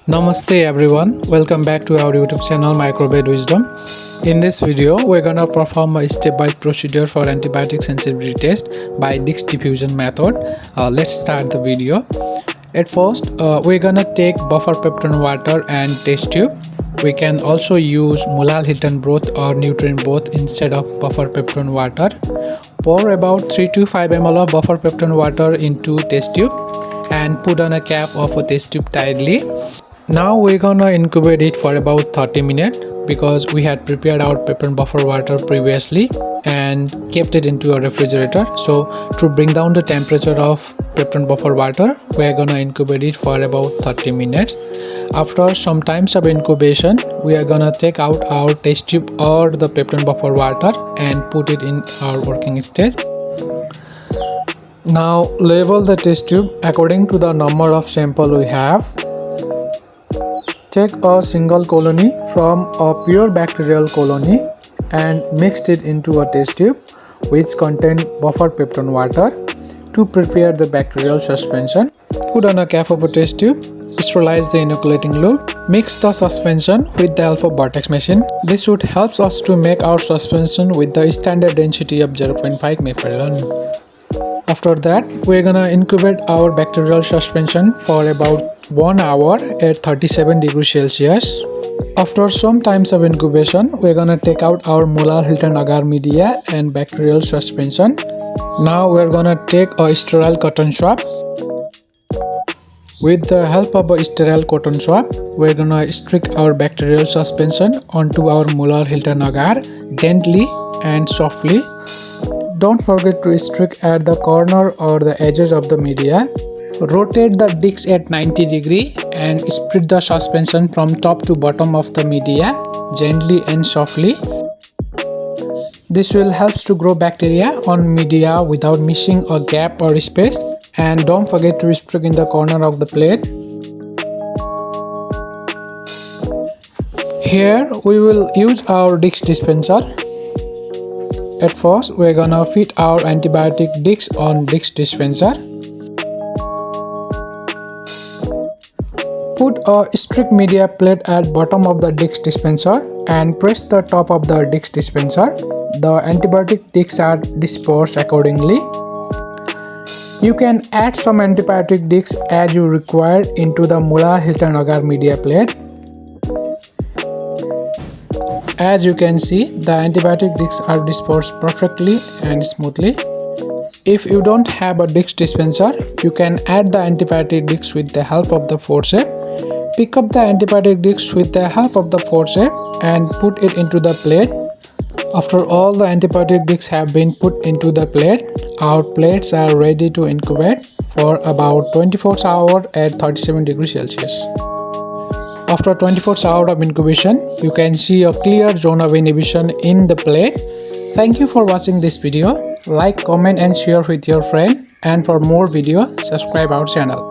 Namaste everyone, welcome back to our YouTube channel Microbiology Wisdom. In this video, we're gonna perform a step-by-step procedure for antibiotic sensitivity test by Dick's diffusion method. Let's start the video. At first, we're gonna take buffer peptone water and test tube. We can also use Mulal Hilton broth or nutrient broth instead of buffer peptone water. Pour about 3 to 5 ml of buffer peptone water into test tube and put on a cap of a test tube tightly. Now we're gonna incubate it for about 30 minutes because we had prepared our peptone buffer water previously and kept it into a refrigerator. So to bring down the temperature of peptone buffer water, we're gonna incubate it for about 30 minutes. After some times of incubation, we are gonna take out our test tube or the peptone buffer water and put it in our working stage. Now label the test tube according to the number of sample we have. Take a single colony from a pure bacterial colony and mix it into a test tube which contains buffer peptone water to prepare the bacterial suspension. Put on a cap of a test tube, sterilize the inoculating loop, mix the suspension with the help of vortex machine. This would help us to make our suspension with the standard density of 0.5 microgram. After that, we're gonna incubate our bacterial suspension for about 1 hour at 37 degrees Celsius. After some times of incubation, we're gonna take out our Mulal Hilton agar media and bacterial suspension. Now we're gonna take a sterile cotton swab. With the help of a sterile cotton swab, we're gonna streak our bacterial suspension onto our Mulal Hilton agar gently and softly. Don't forget to streak at the corner or the edges of the media. Rotate the discs at 90 degrees and spread the suspension from top to bottom of the media gently and softly. This will help to grow bacteria on media without missing a gap or space. And don't forget to streak in the corner of the plate. Here we will use our disc dispenser. At first, we're gonna fit our antibiotic disc on disc dispenser. Put a strict media plate at bottom of the disc dispenser and press the top of the disc dispenser. The antibiotic discs are dispersed accordingly. You can add some antibiotic discs as you require into the Mulal Hilton agar media plate. As you can see, the antibiotic discs are dispersed perfectly and smoothly. If you don't have a disc dispenser, you can add the antibiotic discs with the help of the forceps. Pick up the antibiotic discs with the help of the forceps and put it into the plate. After all the antibiotic discs have been put into the plate, our plates are ready to incubate for about 24 hours at 37 degrees Celsius. After 24 hours of incubation, you can see a clear zone of inhibition in the plate. Thank you for watching this video. Like, comment and share with your friend. And for more videos, subscribe our channel.